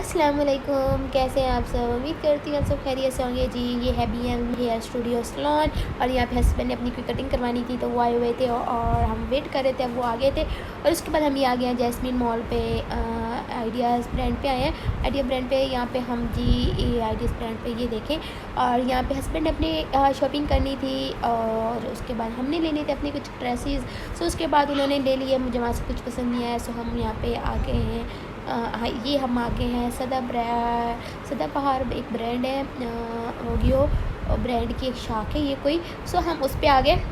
अस्सलाम वालेकुम, कैसे हैं आप सब। उम्मीद करती हूँ आप सब खैरियत से होंगे जी। ये है BM हेयर स्टूडियो सैलून और यहाँ पे हस्बैंड ने अपनी कोई कटिंग करवानी थी तो वो आए हुए थे और हम वेट कर रहे थे। अब वो आ गए थे और उसके बाद हम ये आ गए हैं जैस्मीन मॉल पे। आइडियाज़ ब्रांड पे आए हैं। आइडिया ब्रांड पे यहाँ पे हम जी आइडियाज़ ब्रांड पे ये देखें और यहाँ पे हस्बैंड ने अपने शॉपिंग करनी थी और उसके बाद हमने लेने थे अपने कुछ ड्रेसेस। सो उसके बाद उन्होंने ले लिए, मुझे वहाँ से कुछ पसंद नहीं आया सो हम यहाँ पे आ गए हैं। हाँ, ये हम आगे हैं सदाबहार एक ब्रांड है, ओगियो ब्रांड की एक शाख है ये कोई। सो हम उस पर आ गए।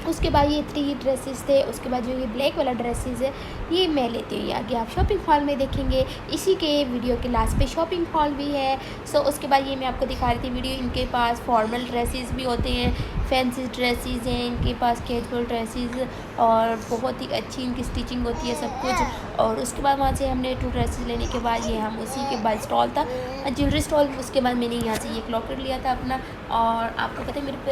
उसके बाद ये 3 ड्रेसेस थे। उसके बाद जो ये ब्लैक वाला ड्रेसेस है ये मैं लेती हूँ। आगे आप शॉपिंग हॉल में देखेंगे, इसी के वीडियो के लास्ट पे शॉपिंग हॉल भी है। सो उसके बाद ये मैं आपको दिखा रही थी वीडियो। इनके पास फॉर्मल ड्रेसेस भी होते हैं, फैंसी ड्रेसेस हैं इनके पास, कैजुअल ड्रेसेस और बहुत ही अच्छी इनकी स्टिचिंग होती है सब कुछ। और उसके बाद वहाँ से हमने 2 ड्रेसेस लेने के बाद ये हम उसी के बाद स्टॉल था ज्वेलरी स्टॉल। उसके बाद मैंने यहाँ से ये लॉकेट लिया था अपना। और आपको पता है मेरे पे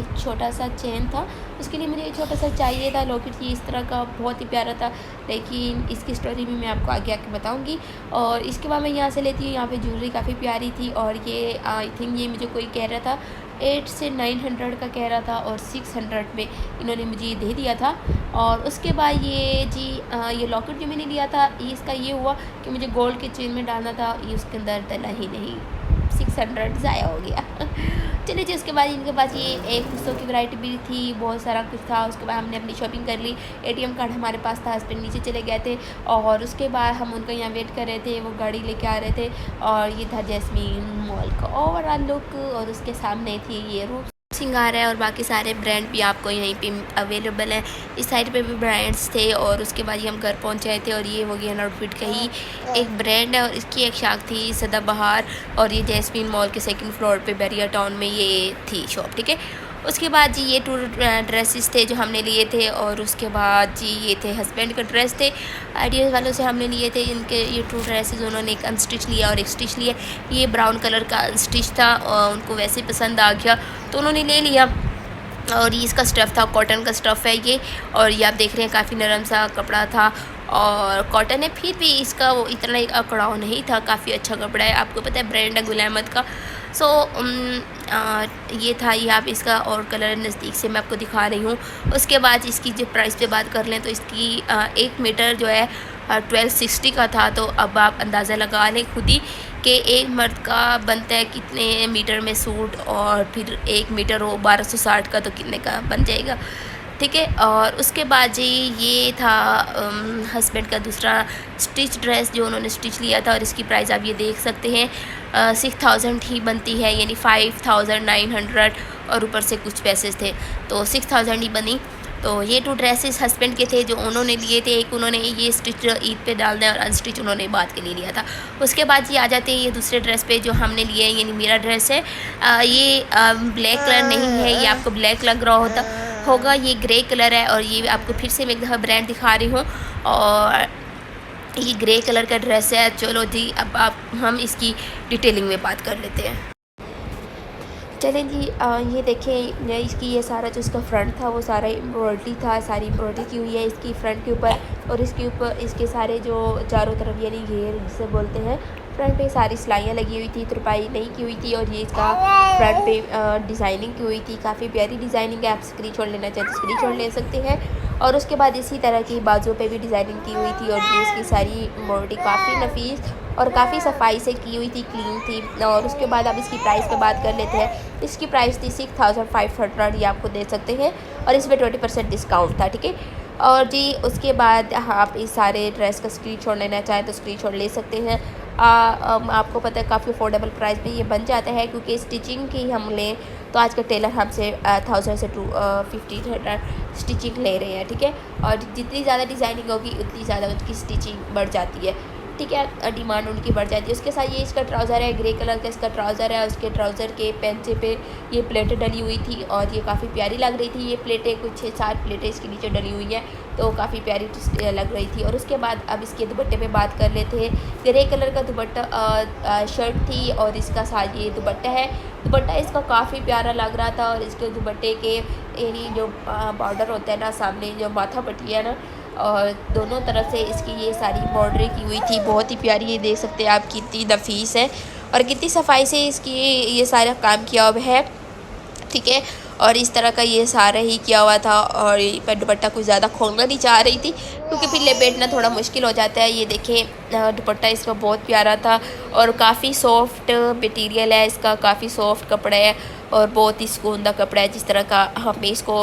एक छोटा सा चेन था, उसके लिए मुझे छोटा सा चाहिए था लॉकेट। ये इस तरह का बहुत ही प्यारा था, लेकिन इसकी स्टोरी भी मैं आपको आगे आके बताऊंगी। और इसके बाद मैं यहाँ से लेती हूँ। यहाँ पे ज्वेलरी काफ़ी प्यारी थी और ये आई थिंक ये मुझे कोई कह रहा था 8 से 900 का कह रहा था और 600 में इन्होंने मुझे ये दे दिया था। और उसके बाद ये जी ये लॉकेट जो मैंने लिया था ये इसका ये हुआ कि मुझे गोल्ड के चेन में डालना था, ये उसके अंदर डला ही नहीं, 600 ज़ाया हो गया। चलिए जी, उसके बाद इनके पास ये एक गुस्सों की वैरायटी भी थी, बहुत सारा कुछ था। उसके बाद हमने अपनी शॉपिंग कर ली। ATM कार्ड हमारे पास था, हस्बैंड नीचे चले गए थे और उसके बाद हम उनको यहाँ वेट कर रहे थे, वो गाड़ी लेके आ रहे थे। और ये था जैस्मीन मॉल का ओवरऑल लुक और उसके सामने थी ये रूप सिंगार है और बाकी सारे ब्रांड भी आपको यहीं पे अवेलेबल हैं। इस साइड पे भी ब्रांड्स थे। और उसके बाद ये हम घर पहुंचे थे और ये हो गया आउटफिट का ही एक ब्रांड है और इसकी एक शाख थी सदाबहार। और ये जैस्मीन मॉल के 2nd फ्लोर पे बैरिया टाउन में ये थी शॉप, ठीक है। उसके बाद जी ये 2 ड्रेसेस थे जो हमने लिए थे। और उसके बाद जी ये थे हस्बैंड के ड्रेस थे, आइडियाज़ वालों से हमने लिए थे। इनके ये 2 ड्रेसेस उन्होंने एक अनस्टिच लिया और एक स्टिच लिया। ये ब्राउन कलर का अनस्टिच था और उनको वैसे पसंद आ गया तो उन्होंने ले लिया। और ये इसका स्टफ़ था, कॉटन का स्टफ़ है ये। और ये आप देख रहे हैं काफ़ी नरम सा कपड़ा था और कॉटन है, फिर भी इसका वो इतना एक अकड़ाव नहीं था, काफ़ी अच्छा कपड़ा है। आपको पता है ब्रांड है गुल अहमद का। सो ये था, ये आप इसका और कलर नज़दीक से मैं आपको दिखा रही हूँ। उसके बाद इसकी जो प्राइस पे बात कर लें तो इसकी 1 मीटर जो है 1260 का था। तो अब आप अंदाज़ा लगा लें खुद ही कि एक मर्द का बनता है कितने मीटर में सूट, और फिर 1 मीटर हो 1260 का तो कितने का बन जाएगा, ठीक है। और उसके बाद जी ये था हस्बैंड का दूसरा स्टिच ड्रेस जो उन्होंने स्टिच लिया था और इसकी प्राइस आप ये देख सकते हैं 6000 ही बनती है, यानी 5900 और ऊपर से कुछ पैसे थे तो 6000 ही बनी। तो ये 2 ड्रेसेस हस्बैंड के थे जो उन्होंने लिए थे। एक उन्होंने ये स्टिच ईद पे डालना है और अनस्टिच उन्होंने बाद के लिए लिया था। उसके बाद ये आ जाते हैं ये दूसरे ड्रेस पे जो हमने लिए है, यानी मेरा ड्रेस है। ये ब्लैक कलर नहीं है, ये आपको ब्लैक लग रहा होगा, ये ग्रे कलर है। और ये आपको फिर से मैं एक दफ़ा ब्रांड दिखा रही हूँ और ये ग्रे कलर का ड्रेस है। चलो जी, अब हम इसकी डिटेलिंग में बात कर लेते हैं। चलें जी, ये देखें इसकी ये सारा जो इसका फ्रंट था वो सारा एम्ब्रॉयडरी था, सारी एम्ब्रॉयडरी की हुई है इसकी फ्रंट के ऊपर। और इसके ऊपर इसके सारे जो चारों तरफ यानी घेर जिसे बोलते हैं, फ्रंट पे सारी सिलाइयाँ लगी हुई थी, तुरपाई नहीं की हुई थी। और ये इसका फ्रंट पे डिज़ाइनिंग की हुई थी, काफ़ी प्यारी डिज़ाइनिंग है। आप स्क्रीनशॉट लेना चाहते तो स्क्रीनशॉट ले सकते हैं। और उसके बाद इसी तरह की बाजू पे भी डिज़ाइनिंग की हुई थी और ये इसकी सारी एम्ब्रॉयडरी काफ़ी नफीस और काफ़ी सफाई से की हुई थी, क्लीन थी। और उसके बाद अब इसकी प्राइस पे बात कर लेते हैं। इसकी प्राइस थी 6500, ये आपको दे सकते हैं और इसमें 20% डिस्काउंट था, ठीक है। और जी उसके बाद आप इस सारे ड्रेस का स्क्रीनशॉट लेना चाहें तो स्क्रीनशॉट ले सकते हैं। आपको पता है काफ़ी अफोर्डेबल प्राइस में ये बन जाता है, क्योंकि स्टिचिंग की हम लें तो आज के टेलर हमसे 1000 से 1500 स्टिचिंग ले रहे हैं, ठीक है। और जितनी ज़्यादा डिज़ाइनिंग होगी उतनी ज़्यादा उसकी स्टिचिंग बढ़ जाती है, ठीक है, डिमांड उनकी बढ़ जाती है। उसके साथ ये इसका ट्राउज़र है, ग्रे कलर का इसका ट्राउज़र है। उसके ट्राउज़र के पेंचे पे ये प्लेटें डली हुई थी और ये काफ़ी प्यारी लग रही थी। ये प्लेटें कुछ 6-7 प्लेटें इसके नीचे डली हुई हैं तो काफ़ी प्यारी लग रही थी। और उसके बाद अब इसके दुपट्टे पे बात कर लेते हैं। ग्रे कलर का दुपट्टा शर्ट थी और इसका साथ ये दुपट्टा है। दुपट्टा इसका काफ़ी प्यारा लग रहा था और इसके दुपट्टे के यानी जो बॉर्डर होता है ना, सामने जो माथा पट्टी है ना, और दोनों तरफ से इसकी ये सारी एम्ब्रॉयडरी की हुई थी, बहुत ही प्यारी। ये देख सकते हैं आप कितनी नफीस है और कितनी सफाई से इसकी ये सारा काम किया हुआ है, ठीक है। और इस तरह का ये सारा ही किया हुआ था और मैं दुपट्टा कुछ ज़्यादा खोलना नहीं चाह रही थी क्योंकि फिर लपेटना थोड़ा मुश्किल हो जाता है। ये देखें दुपट्टा इसका बहुत प्यारा था और काफ़ी सॉफ्ट मटेरियल है इसका, काफ़ी सॉफ्ट कपड़ा है और बहुत ही सुकूनदा कपड़ा है। जिस तरह का हम इसको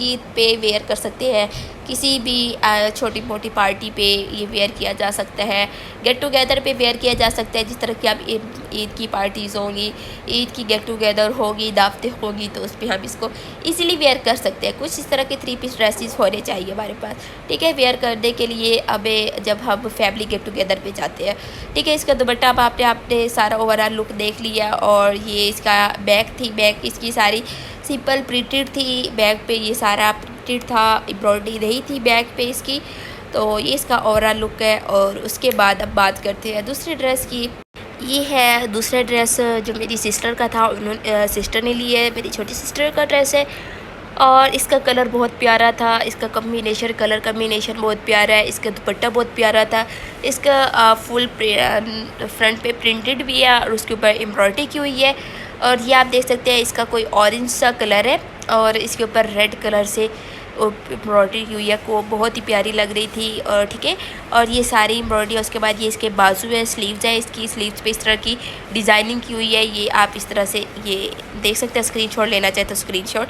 ईद पे वेयर कर सकते हैं, किसी भी छोटी मोटी पार्टी पे ये वेयर किया जा सकता है, गेट टुगेदर पे वेयर किया जा सकता है। जिस तरह की आप ईद की पार्टीज़ होंगी, ईद की गेट टुगेदर होगी, दावतें होगी, तो उस पर हम इसको इजीली वेयर कर सकते हैं। कुछ इस तरह के 3 पीस ड्रेसेस होने चाहिए हमारे पास, ठीक है, वेयर करने के लिए अबे जब हम फैमिली गेट टुगेदर पे जाते हैं, ठीक है। इसका दुपट्टा अब आपने सारा ओवरऑल लुक देख लिया और ये इसका बैक थी, बैक इसकी सारी सिंपल प्रिंटेड थी, बैक पे ये सारा प्रिंटेड था, एम्ब्रॉयडरी नहीं थी बैक पे इसकी। तो ये इसका ओवरऑल लुक है। और उसके बाद अब बात करते हैं दूसरे ड्रेस की। ये है दूसरा ड्रेस जो मेरी सिस्टर का था, उन्होंने सिस्टर ने लिया है, मेरी छोटी सिस्टर का ड्रेस है और इसका कलर बहुत प्यारा था, इसका कम्बिनेशन कलर कम्बिनेशन बहुत प्यारा है, इसका दुपट्टा बहुत प्यारा था। इसका फुल फ्रंट पे प्रिंटेड भी है और उसके ऊपर एम्ब्रॉयडरी की हुई है और ये आप देख सकते हैं इसका कोई ऑरेंज सा कलर है और इसके ऊपर रेड कलर से एम्ब्रॉयडरी की हुई है, को बहुत ही प्यारी लग रही थी। और ठीक है, और ये सारी एम्ब्रॉयडरी, उसके बाद ये इसके बाजू है, स्लीव्स है, इसकी स्लीव्स पे इस तरह की डिज़ाइनिंग की हुई है। ये आप इस तरह से ये देख सकते हैं, स्क्रीनशॉट लेना चाहे तो स्क्रीनशॉट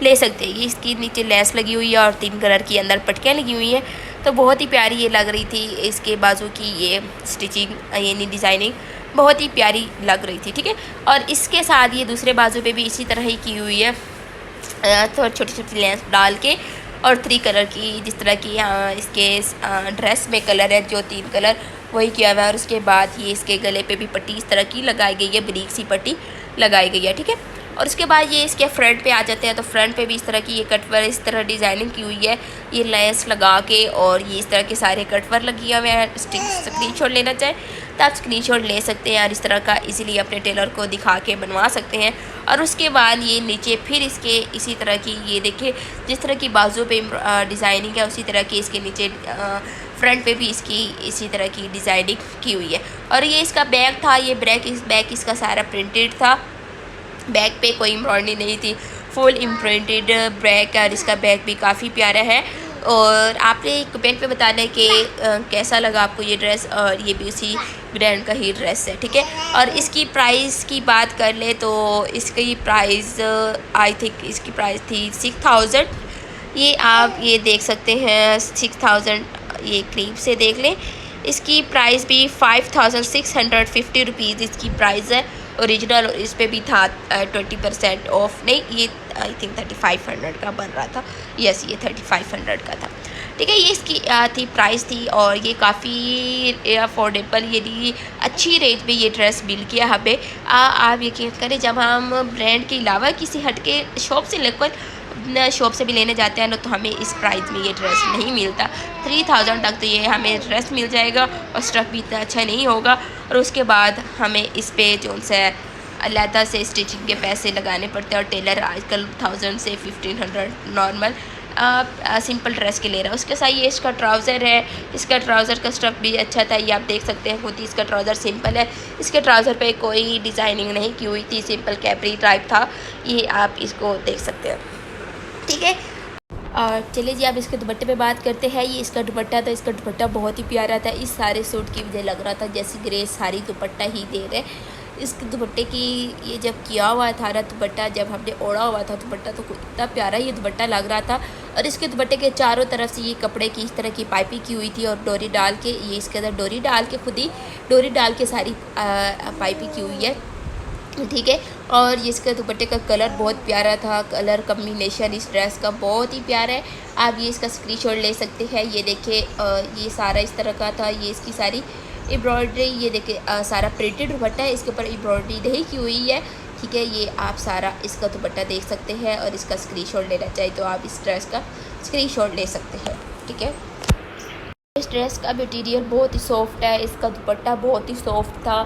ले सकते हैं। ये इसकी नीचे लेस लगी हुई है और 3 कलर की अंदर पटकियाँ लगी हुई हैं, तो बहुत ही प्यारी ये लग रही थी। इसके बाजू की ये स्टिचिंग यानी डिज़ाइनिंग बहुत ही प्यारी लग रही थी, ठीक है। और इसके साथ ये दूसरे बाजू पे भी इसी तरह ही की हुई है, तो छोटी छोटी लेंस डाल के और 3 कलर की, जिस तरह की इसके ड्रेस में कलर है जो 3 कलर वही किया हुआ है। और उसके बाद ये इसके गले पे भी पट्टी इस तरह की लगाई गई है, ब्रीक सी पट्टी लगाई गई है, ठीक है। और उसके बाद ये इसके फ्रंट पे आ जाते हैं, तो फ्रंट पे भी इस तरह की ये कटवर इस तरह डिज़ाइनिंग की हुई है, ये लेस लगा के और ये इस तरह के सारे कटवर लगे हुए हैं। स्क्रीनशॉट लेना चाहे तो आप स्क्रीनशॉट ले सकते हैं और इस तरह का इजीली अपने टेलर को दिखा के बनवा सकते हैं। और उसके बाद ये नीचे फिर इसके इसी तरह की ये देखिए, जिस तरह की बाजू पे डिज़ाइनिंग है उसी तरह की इसके नीचे फ्रंट पे भी इसकी इसी तरह की डिज़ाइनिंग की हुई है। और ये इसका बैग था, ये बैग इसका सारा प्रिंटेड था, बैग पे कोई एम्ब्रॉयडरी नहीं थी, फुल इम्प्रिंटेड बैग और इसका बैग भी काफ़ी प्यारा है। और आपने कमेंट पे बताना है कि कैसा लगा आपको ये ड्रेस, और ये भी उसी ब्रांड का ही ड्रेस है, ठीक है। और इसकी प्राइस की बात कर ले तो इसकी प्राइस आई थिंक इसकी प्राइस थी 6000। ये आप ये देख सकते हैं 6000, ये क्रीम से देख लें। इसकी प्राइस भी 5650 रुपीज़ इसकी प्राइस है ओरिजिनल। इस पे भी था 20% ऑफ, नहीं ये आई थिंक 3500 का बन रहा था, यस ये 3500 का था, ठीक है। ये इसकी थी प्राइस थी और ये काफ़ी अफोर्डेबल यानी अच्छी रेंज में ये ड्रेस मिल गया हमें। आप यकीन करें जब हम ब्रांड के अलावा किसी हटके शॉप से लेकर शॉप से भी लेने जाते हैं ना, तो हमें इस प्राइस में ये ड्रेस नहीं मिलता। 3000 तक तो ये हमें ड्रेस मिल जाएगा और स्टफ़ भी इतना अच्छा नहीं होगा। और उसके बाद हमें इस पे जो सा अलहदा से स्टिचिंग के पैसे लगाने पड़ते हैं और टेलर आजकल 1000 से 1500 नॉर्मल सिंपल ड्रेस के ले रहा है। उसके साथ ये इसका ट्राउज़र है, इसका ट्राउज़र का स्टफ़ भी अच्छा था, ये आप देख सकते हैं खुद ही। इसका ट्राउज़र सिंपल है, इसके ट्राउज़र पे कोई डिज़ाइनिंग नहीं की हुई थी, सिंपल कैपरी टाइप था, ये आप इसको देख सकते हैं, ठीक है। और चलिए जी, आप इसके दुपट्टे पे बात करते हैं। ये इसका दुपट्टा था, इसका दुपट्टा बहुत ही प्यारा था। इस सारे सूट की मुझे लग रहा था जैसे ग्रे सारी दुपट्टा ही दे रहे। इस दुपट्टे की ये जब किया हुआ था ना दुपट्टा, जब हमने ओढ़ा हुआ था दुपट्टा, तो इतना प्यारा ये दुपट्टा लग रहा था। और इसके दुपट्टे के चारों तरफ से ये कपड़े की इस तरह की पाइपिंग की हुई थी और डोरी डाल के, ये इसके अंदर डोरी डाल के खुद ही डोरी डाल के सारी पाइपिंग की हुई है, ठीक है। और ये इसका दुपट्टे का कलर बहुत प्यारा था, कलर कम्बिनेशन इस ड्रेस का बहुत ही प्यारा है। आप ये इसका स्क्रीनशॉट ले सकते हैं। ये देखिए ये सारा इस तरह का था, ये इसकी सारी एम्ब्रॉयडरी, ये देखिए सारा प्रिंटेड दुपट्टा है, इसके ऊपर एम्ब्रॉयडरी नहीं की हुई है, ठीक है। ये आप सारा इसका दुपट्टा देख सकते हैं और इसका स्क्रीनशॉट लेना चाहिए तो आप इस ड्रेस का स्क्रीनशॉट ले सकते हैं, ठीक है। इस ड्रेस का मटीरियल बहुत ही सॉफ्ट है, इसका दुपट्टा बहुत ही सॉफ्ट था।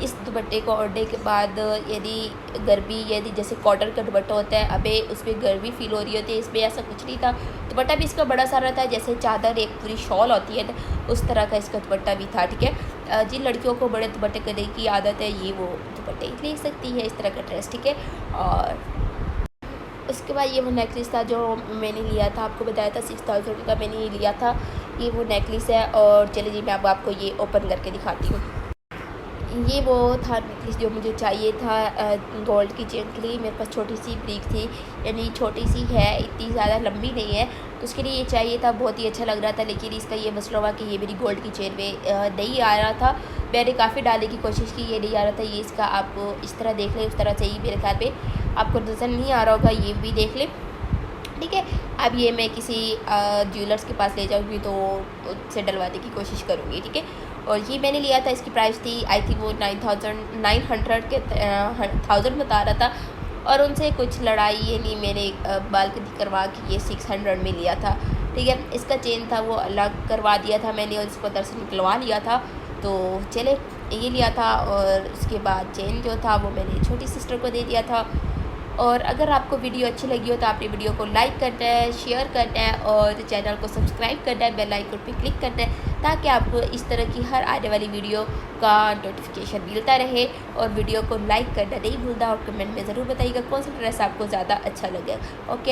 इस दुपट्टे को ओढ़ने के बाद यदि जैसे कॉटन का दुपट्टा होता है, अबे उसमें गर्मी फील हो रही होती है, इसमें ऐसा कुछ नहीं था। दुपट्टा भी इसका बड़ा सारा था, जैसे चादर एक पूरी शॉल होती है उस तरह का इसका दुपट्टा भी था। ठीक है, जिन लड़कियों को बड़े दुपट्टे करने की आदत है ये वो दुपट्टे ले सकती है इस तरह का ड्रेस। ठीक है, और उसके बाद ये वो नेकलेस था जो मैंने लिया था, आपको बताया था 6000 का मैंने ये लिया था। ये वो नेकलेस है और चलिए जी मैं अब आपको ये ओपन करके दिखाती हूँ। ये वो था नेकलेस जो मुझे चाहिए था गोल्ड की चेन के लिए। मेरे पास छोटी सी ब्रीक थी, यानी छोटी सी है, इतनी ज़्यादा लंबी नहीं है, तो उसके लिए ये चाहिए था। बहुत ही अच्छा लग रहा था, लेकिन इसका ये मसला हुआ कि ये मेरी गोल्ड की चेन में नहीं आ रहा था। मैंने काफ़ी डालने की कोशिश की, ये नहीं आ रहा था। ये इसका आप इस तरह देख लें, उस तरह से ही मेरे ख्याल में आपको नज़र नहीं आ रहा होगा, ये भी देख लें। ठीक है, अब ये मैं किसी ज्वेलर्स के पास ले जाऊँगी तो उससे डलवाने की कोशिश करूँगी। ठीक है, और ये मैंने लिया था, इसकी प्राइस थी आई थिंक वो 900 के 1000 बता रहा था, और उनसे कुछ लड़ाई यानी मैंने बालकनी करवा के ये 600 में लिया था। ठीक है, इसका चेन था वो अलग करवा दिया था मैंने और इसको अंदर से निकलवा लिया था। तो चले ये लिया था, और उसके बाद चेन जो था वो मैंने छोटी सिस्टर को दे दिया था। और अगर आपको वीडियो अच्छी लगी हो तो आपने वीडियो को लाइक करना है, शेयर करना है और चैनल को सब्सक्राइब करना है, बेल आइकन पे क्लिक करना है, ताकि आपको इस तरह की हर आने वाली वीडियो का नोटिफिकेशन मिलता रहे। और वीडियो को लाइक करना नहीं भूलना, और कमेंट में ज़रूर बताइएगा कौन सा ड्रेस आपको ज़्यादा अच्छा लगे। ओके।